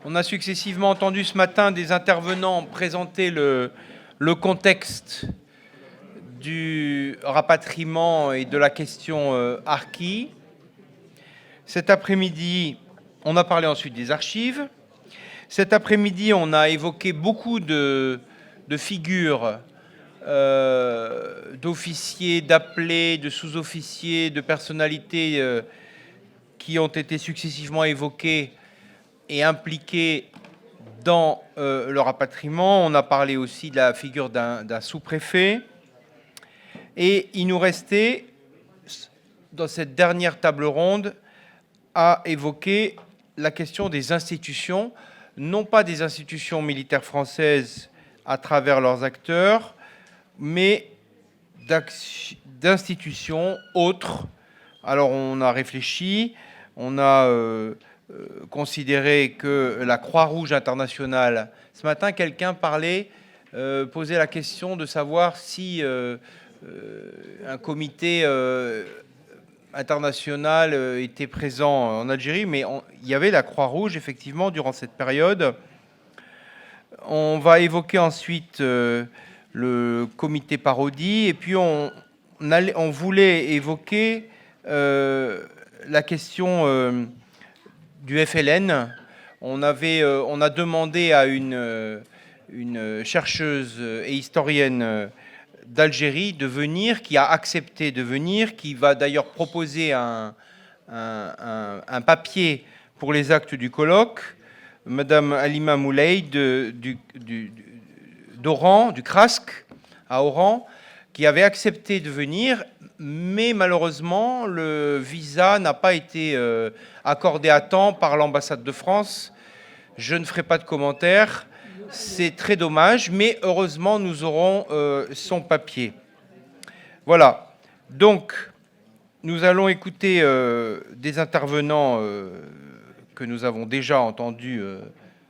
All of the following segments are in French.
On a successivement entendu ce matin des intervenants présenter le contexte du rapatriement et de la question harkie. Cet après-midi, on a parlé ensuite des archives. Cet après-midi, on a évoqué beaucoup de figures d'officiers, d'appelés, de sous-officiers, de personnalités qui ont été successivement évoquées et impliquées dans le rapatriement. On a parlé aussi de la figure d'un sous-préfet. Et il nous restait, dans cette dernière table ronde, à évoquer la question des institutions, non pas des institutions militaires françaises à travers leurs acteurs, mais d'institutions autres. Alors on a réfléchi, on a considéré que la Croix-Rouge internationale, ce matin quelqu'un parlait, posait la question de savoir si un comité international était présent en Algérie, mais il y avait la Croix-Rouge, effectivement, durant cette période. On va évoquer ensuite le comité Parodi, et puis on voulait évoquer la question du FLN. On a demandé à une chercheuse et historienne d'Algérie de venir, qui a accepté de venir, qui va d'ailleurs proposer un papier pour les actes du colloque, Madame Halima Moulay d'Oran, du CRASC à Oran, qui avait accepté de venir, mais malheureusement le visa n'a pas été accordé à temps par l'ambassade de France. Je ne ferai pas de commentaires. C'est très dommage, mais heureusement, nous aurons son papier. Voilà. Donc, nous allons écouter des intervenants que nous avons déjà entendus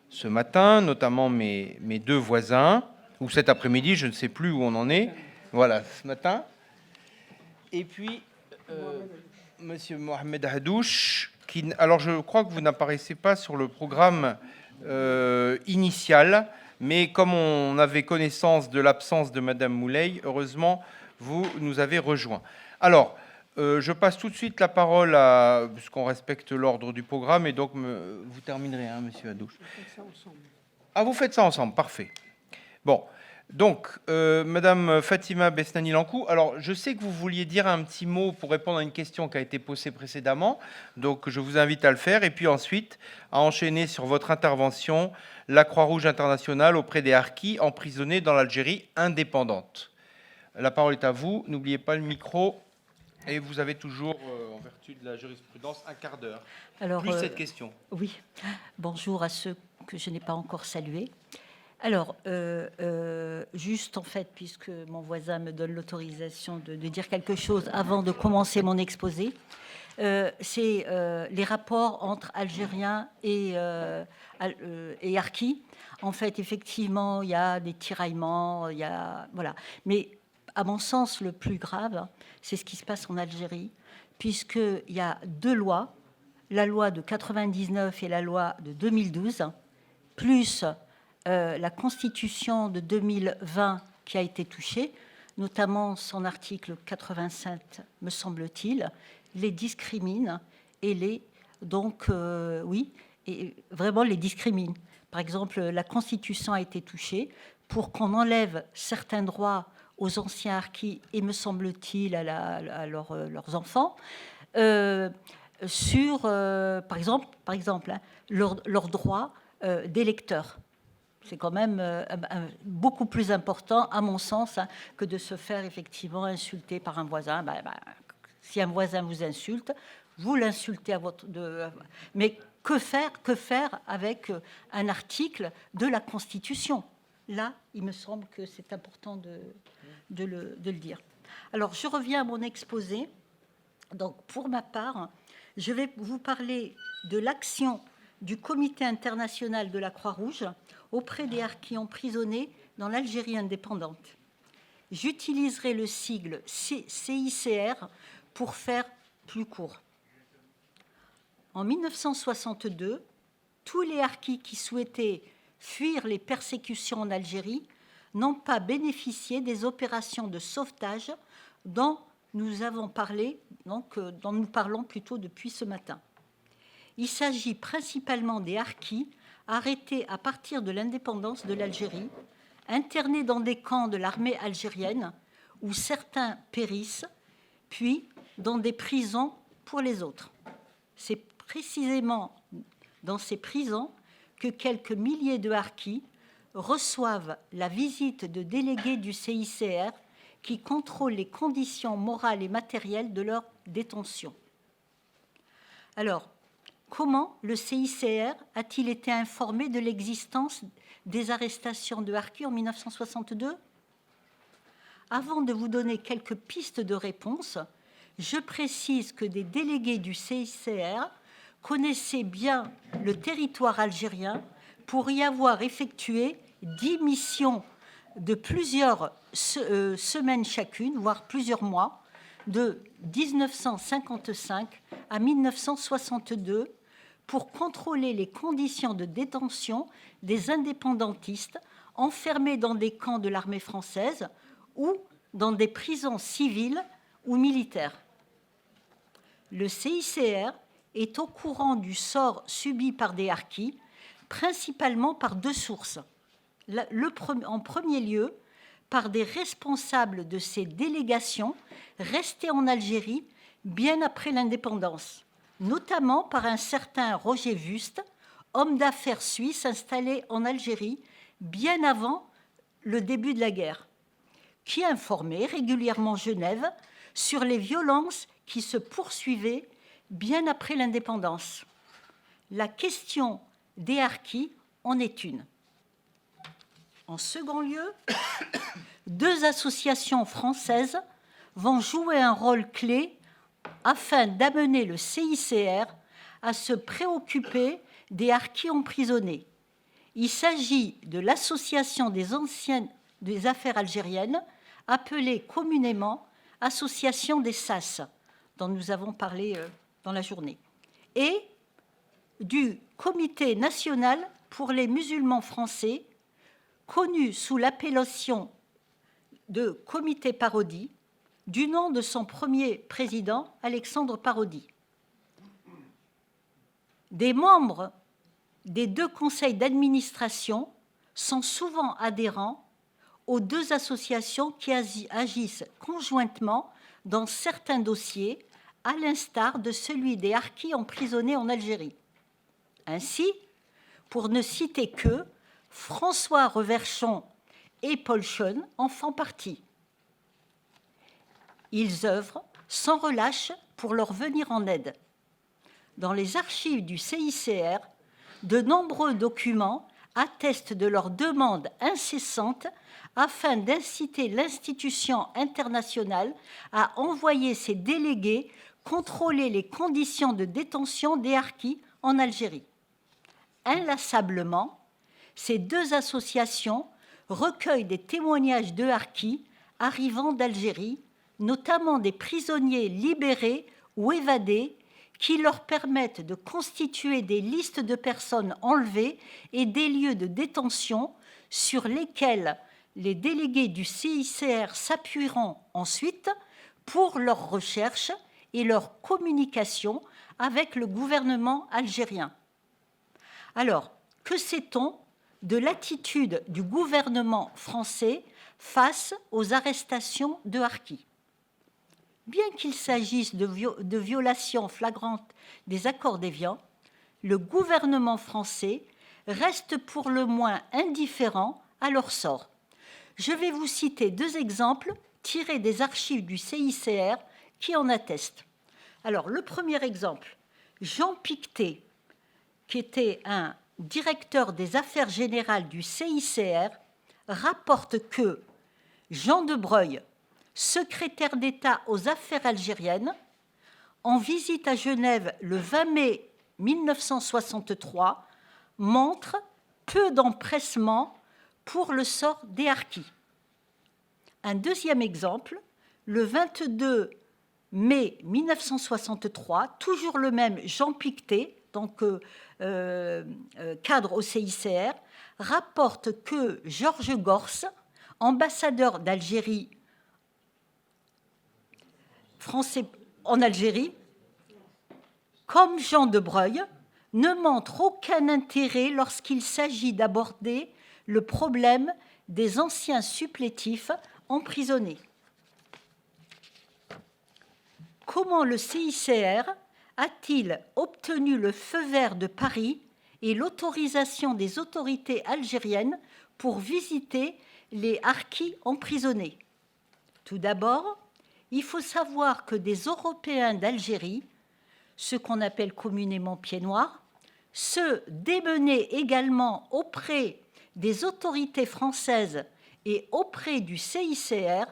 ce matin, notamment mes deux voisins, ou cet après-midi, je ne sais plus où on en est. Voilà, ce matin. Et puis, Monsieur Mohamed Hadouche, alors je crois que vous n'apparaissez pas sur le programme initial, mais comme on avait connaissance de l'absence de Madame Moulay, heureusement, vous nous avez rejoints. Alors, je passe tout de suite la parole puisqu'on respecte l'ordre du programme, et donc vous terminerez, hein, Monsieur Hadouche. Ah, vous faites ça ensemble, parfait. Bon, donc, Madame Fatima Besnani-Lankou, alors je sais que vous vouliez dire un petit mot pour répondre à une question qui a été posée précédemment, donc je vous invite à le faire, et puis ensuite à enchaîner sur votre intervention, la Croix-Rouge internationale auprès des harkis emprisonnés dans l'Algérie indépendante. La parole est à vous, n'oubliez pas le micro, et vous avez toujours, en vertu de la jurisprudence, un quart d'heure. Alors, plus cette question. Oui, bonjour à ceux que je n'ai pas encore salués. Alors, juste en fait, puisque mon voisin me donne l'autorisation de dire quelque chose avant de commencer mon exposé, c'est les rapports entre Algériens et harkis. En fait, effectivement, il y a des tiraillements, voilà. Mais à mon sens, le plus grave, c'est ce qui se passe en Algérie, puisqu'il y a deux lois, la loi de 99 et la loi de 2012, plus la Constitution de 2020 qui a été touchée, notamment son article 87, me semble-t-il, les discrimine et vraiment les discrimine. Par exemple, la Constitution a été touchée pour qu'on enlève certains droits aux anciens harkis et, me semble-t-il, à leurs enfants, sur, par exemple hein, leurs droits d'électeurs. C'est quand même beaucoup plus important, à mon sens, hein, que de se faire effectivement insulter par un voisin. Si un voisin vous insulte, vous l'insultez à votre... Mais que faire avec un article de la Constitution? Là, il me semble que c'est important de le dire. Alors, je reviens à mon exposé. Donc, pour ma part, je vais vous parler de l'action du Comité international de la Croix-Rouge auprès des harkis emprisonnés dans l'Algérie indépendante. J'utiliserai le sigle CICR pour faire plus court. En 1962, tous les harkis qui souhaitaient fuir les persécutions en Algérie n'ont pas bénéficié des opérations de sauvetage dont nous avons parlé, donc, dont nous parlons plutôt depuis ce matin. Il s'agit principalement des harkis arrêtés à partir de l'indépendance de l'Algérie, internés dans des camps de l'armée algérienne où certains périssent, puis dans des prisons pour les autres. C'est précisément dans ces prisons que quelques milliers de harkis reçoivent la visite de délégués du CICR qui contrôlent les conditions morales et matérielles de leur détention. Alors, comment le CICR a-t-il été informé de l'existence des arrestations de harkis en 1962 ? Avant de vous donner quelques pistes de réponse, je précise que des délégués du CICR connaissaient bien le territoire algérien pour y avoir effectué 10 missions de plusieurs semaines chacune, voire plusieurs mois, de 1955 à 1962, pour contrôler les conditions de détention des indépendantistes enfermés dans des camps de l'armée française ou dans des prisons civiles ou militaires. Le CICR est au courant du sort subi par des harkis, principalement par deux sources. En premier lieu, par des responsables de ces délégations restés en Algérie bien après l'indépendance, notamment par un certain Roger Wust, homme d'affaires suisse installé en Algérie bien avant le début de la guerre, qui informait régulièrement Genève sur les violences qui se poursuivaient bien après l'indépendance. La question des harkis en est une. En second lieu, deux associations françaises vont jouer un rôle clé afin d'amener le CICR à se préoccuper des harkis emprisonnés. Il s'agit de l'Association des affaires algériennes, appelée communément Association des SAS, dont nous avons parlé dans la journée, et du Comité national pour les musulmans français, connu sous l'appellation de Comité Parodi, du nom de son premier président, Alexandre Parodi. Des membres des deux conseils d'administration sont souvent adhérents aux deux associations qui agissent conjointement dans certains dossiers, à l'instar de celui des harkis emprisonnés en Algérie. Ainsi, pour ne citer que, François Reverchon et Paul Schoen en font partie. Ils œuvrent sans relâche pour leur venir en aide. Dans les archives du CICR, de nombreux documents attestent de leur demande incessante afin d'inciter l'institution internationale à envoyer ses délégués contrôler les conditions de détention des harkis en Algérie. Inlassablement, ces deux associations recueillent des témoignages de harkis arrivant d'Algérie, notamment des prisonniers libérés ou évadés, qui leur permettent de constituer des listes de personnes enlevées et des lieux de détention sur lesquels les délégués du CICR s'appuieront ensuite pour leurs recherches et leur communication avec le gouvernement algérien. Alors, que sait-on de l'attitude du gouvernement français face aux arrestations de harkis ? Bien qu'il s'agisse de violations flagrantes des accords d'Évian, le gouvernement français reste pour le moins indifférent à leur sort. Je vais vous citer deux exemples tirés des archives du CICR qui en attestent. Alors, le premier exemple, Jean Pictet, qui était un directeur des affaires générales du CICR, rapporte que Jean de Breuil, secrétaire d'État aux affaires algériennes, en visite à Genève le 20 mai 1963, montre peu d'empressement pour le sort des harkis. Un deuxième exemple, le 22 mai 1963, toujours le même Jean Pictet, donc cadre au CICR, rapporte que Georges Gorce, ambassadeur d'Algérie, français en Algérie, comme Jean de Breuil, ne montre aucun intérêt lorsqu'il s'agit d'aborder le problème des anciens supplétifs emprisonnés. Comment le CICR a-t-il obtenu le feu vert de Paris et l'autorisation des autorités algériennes pour visiter les harkis emprisonnés? Tout d'abord, il faut savoir que des Européens d'Algérie, ceux qu'on appelle communément pieds noirs, se démenaient également auprès des autorités françaises et auprès du CICR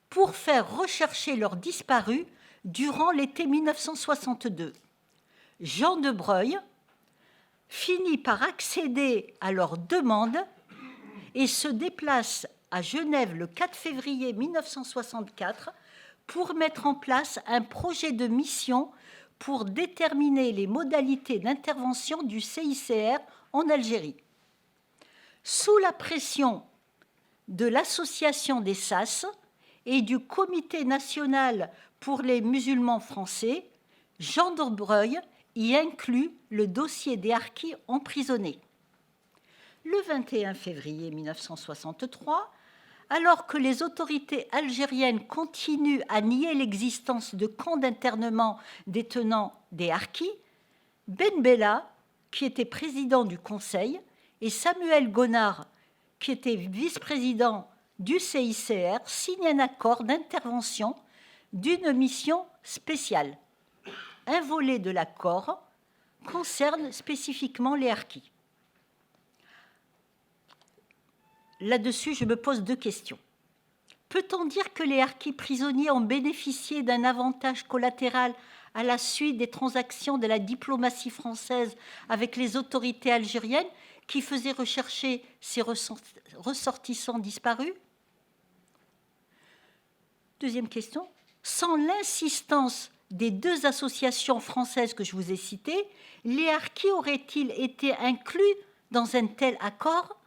pour faire rechercher leurs disparus durant l'été 1962. Jean de Breuil finit par accéder à leur demande et se déplace à Genève le 4 février 1964 pour mettre en place un projet de mission pour déterminer les modalités d'intervention du CICR en Algérie. Sous la pression de l'Association des SAS et du Comité national pour les musulmans français, Jean de Breuil y inclut le dossier des harkis emprisonnés. Le 21 février 1963, alors que les autorités algériennes continuent à nier l'existence de camps d'internement détenant des harkis, Ben Bella, qui était président du Conseil, et Samuel Gonard, qui était vice-président du CICR, signent un accord d'intervention d'une mission spéciale. Un volet de l'accord concerne spécifiquement les harkis. Là-dessus, je me pose deux questions. Peut-on dire que les harkis prisonniers ont bénéficié d'un avantage collatéral à la suite des transactions de la diplomatie française avec les autorités algériennes qui faisaient rechercher ces ressortissants disparus? Deuxième question. Sans l'insistance des deux associations françaises que je vous ai citées, les harkis auraient-ils été inclus dans un tel accord?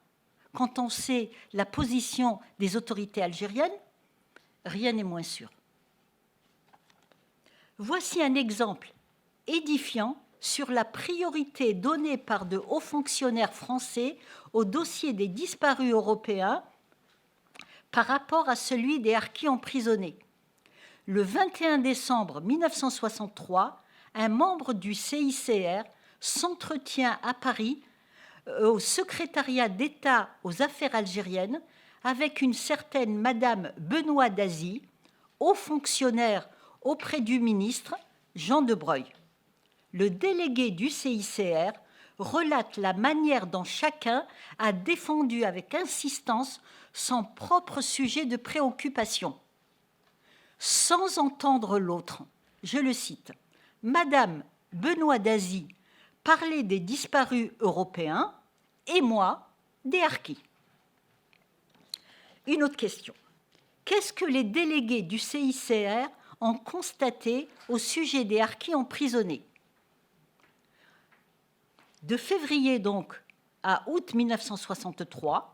Quand on sait la position des autorités algériennes, rien n'est moins sûr. Voici un exemple édifiant sur la priorité donnée par de hauts fonctionnaires français au dossier des disparus européens par rapport à celui des harkis emprisonnés. Le 21 décembre 1963, un membre du CICR s'entretient à Paris au secrétariat d'État aux affaires algériennes avec une certaine Madame Benoît Dazy, haut fonctionnaire auprès du ministre Jean de Breuil. Le délégué du CICR relate la manière dont chacun a défendu avec insistance son propre sujet de préoccupation. Sans entendre l'autre, je le cite, « Madame Benoît Dazy parlait des disparus européens et moi, des harkis. » Une autre question. Qu'est-ce que les délégués du CICR ont constaté au sujet des harkis emprisonnés? De février donc à août 1963,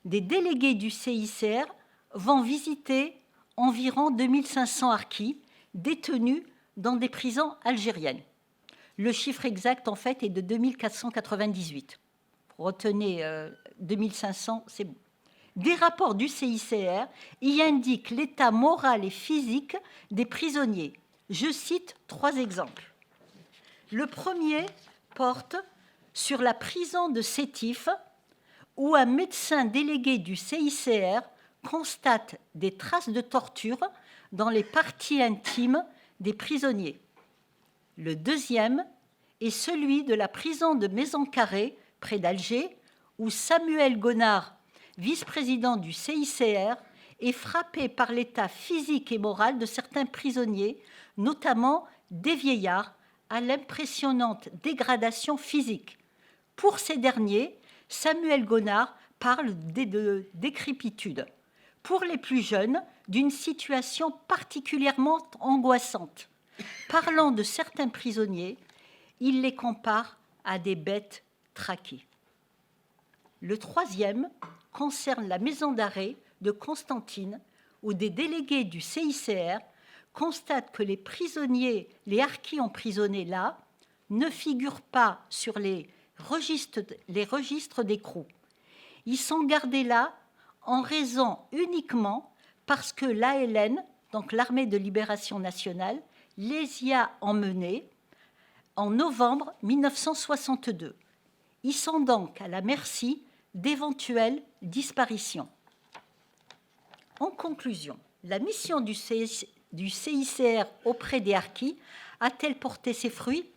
des délégués du CICR vont visiter environ 2500 harkis détenus dans des prisons algériennes. Le chiffre exact, en fait, est de 2498. Retenez 2500, c'est bon. Des rapports du CICR y indiquent l'état moral et physique des prisonniers. Je cite 3 exemples. Le premier porte sur la prison de Sétif, où un médecin délégué du CICR constate des traces de torture dans les parties intimes des prisonniers. Le deuxième est celui de la prison de Maison-Carrée, près d'Alger, où Samuel Gonard, vice-président du CICR, est frappé par l'état physique et moral de certains prisonniers, notamment des vieillards, à l'impressionnante dégradation physique. Pour ces derniers, Samuel Gonard parle de décrépitude. Pour les plus jeunes, d'une situation particulièrement angoissante. Parlant de certains prisonniers, il les compare à des bêtes traquées. Le troisième concerne la maison d'arrêt de Constantine, où des délégués du CICR constatent que les prisonniers, les harkis emprisonnés là, ne figurent pas sur les registres d'écrou. Ils sont gardés là en raison uniquement parce que l'ALN, donc l'Armée de libération nationale, les y a emmenés en novembre 1962. Ils sont donc à la merci d'éventuelles disparitions. En conclusion, la mission du CICR auprès des harkis a-t-elle porté ses fruits?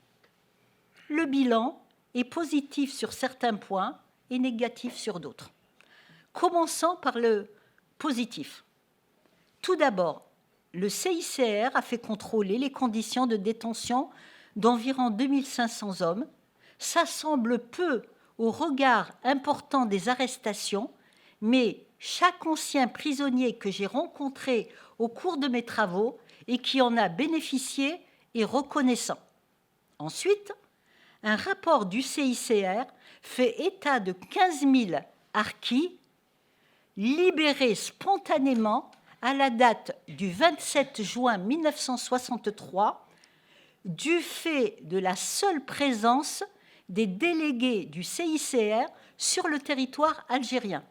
Le bilan est positif sur certains points et négatif sur d'autres. Commençons par le positif. Tout d'abord, le CICR a fait contrôler les conditions de détention d'environ 2500 hommes. Ça semble peu au regard important des arrestations, mais chaque ancien prisonnier que j'ai rencontré au cours de mes travaux et qui en a bénéficié est reconnaissant. Ensuite, un rapport du CICR fait état de 15 000 harkis libérés spontanément à la date du 27 juin 1963 du fait de la seule présence des délégués du CICR sur le territoire algérien.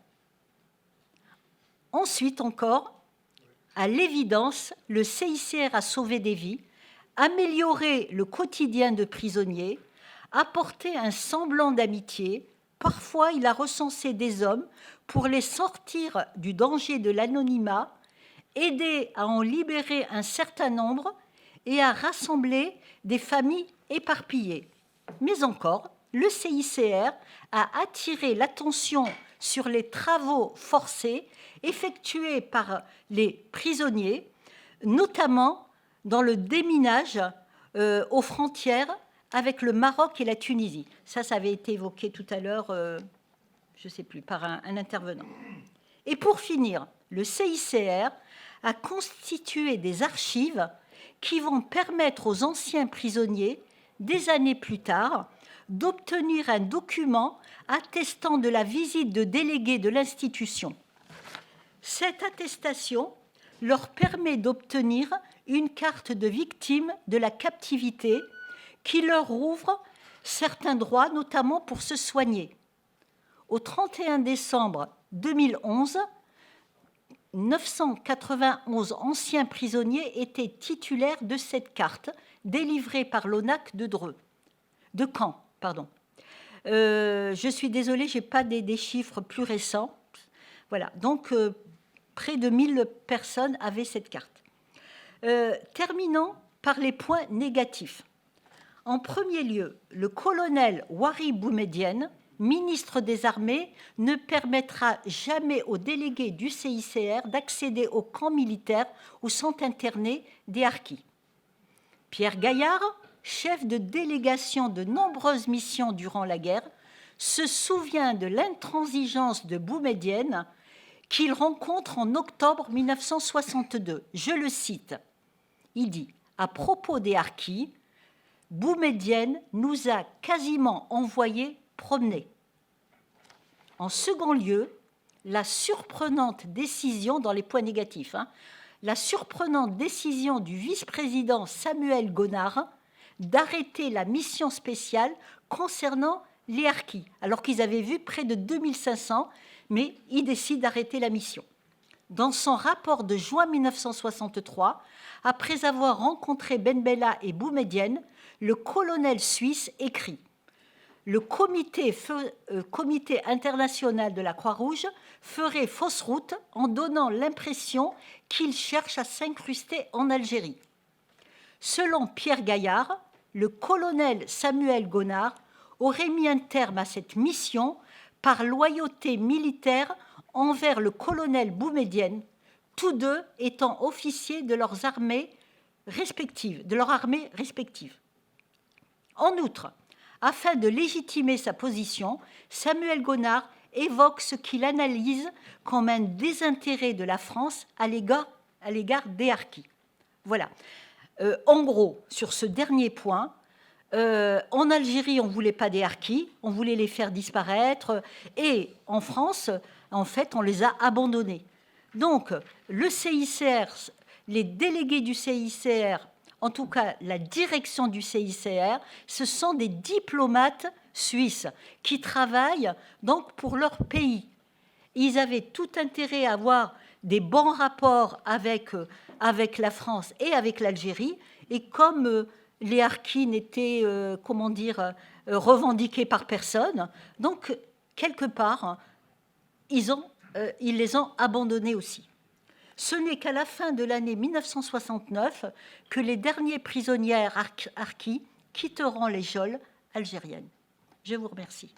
Ensuite encore, à l'évidence, le CICR a sauvé des vies, amélioré le quotidien de prisonniers, apporté un semblant d'amitié. Parfois, il a recensé des hommes pour les sortir du danger de l'anonymat, aidé à en libérer un certain nombre et à rassembler des familles éparpillées. Mais encore, le CICR a attiré l'attention sur les travaux forcés effectués par les prisonniers, notamment dans le déminage aux frontières avec le Maroc et la Tunisie. Ça avait été évoqué tout à l'heure, je ne sais plus, par un intervenant. Et pour finir, le CICR a constitué des archives qui vont permettre aux anciens prisonniers, des années plus tard, d'obtenir un document attestant de la visite de délégués de l'institution. Cette attestation leur permet d'obtenir une carte de victime de la captivité qui leur ouvre certains droits, notamment pour se soigner. Au 31 décembre 2011, 991 anciens prisonniers étaient titulaires de cette carte délivrée par l'ONAC de Caen. Je suis désolée, je n'ai pas des chiffres plus récents. Voilà, donc près de 1000 personnes avaient cette carte. Terminons par les points négatifs. En premier lieu, le colonel Ouari Boumedienne, ministre des Armées, ne permettra jamais aux délégués du CICR d'accéder aux camps militaires où sont internés des harkis. Pierre Gaillard, chef de délégation de nombreuses missions durant la guerre, se souvient de l'intransigeance de Boumedienne qu'il rencontre en octobre 1962. Je le cite. Il dit « À propos des harkis, Boumedienne nous a quasiment envoyés promener. » En second lieu, la surprenante décision, dans les points négatifs, la surprenante décision du vice-président Samuel Gonard d'arrêter la mission spéciale concernant les harkis, alors qu'ils avaient vu près de 2500, mais il décide d'arrêter la mission. Dans son rapport de juin 1963, après avoir rencontré Ben Bella et Boumedienne, le colonel suisse écrit « Le comité international de la Croix-Rouge ferait fausse route en donnant l'impression qu'il cherche à s'incruster en Algérie. » Selon Pierre Gaillard, le colonel Samuel Gonard aurait mis un terme à cette mission par loyauté militaire envers le colonel Boumedienne, tous deux étant officiers de leurs armées respectives. En outre, afin de légitimer sa position, Samuel Gonard évoque ce qu'il analyse comme un désintérêt de la France à l'égard des harkis. Voilà. En gros, sur ce dernier point, En Algérie, on ne voulait pas des harkis, on voulait les faire disparaître. Et en France, en fait, on les a abandonnés. Donc, le CICR, les délégués du CICR, en tout cas la direction du CICR, ce sont des diplomates suisses qui travaillent donc pour leur pays. Ils avaient tout intérêt à avoir des bons rapports avec la France et avec l'Algérie. Et comme les harkis n'étaient, revendiqués par personne, donc, quelque part, ils les ont abandonnés aussi. Ce n'est qu'à la fin de l'année 1969 que les derniers prisonniers harkis quitteront les geôles algériennes. Je vous remercie.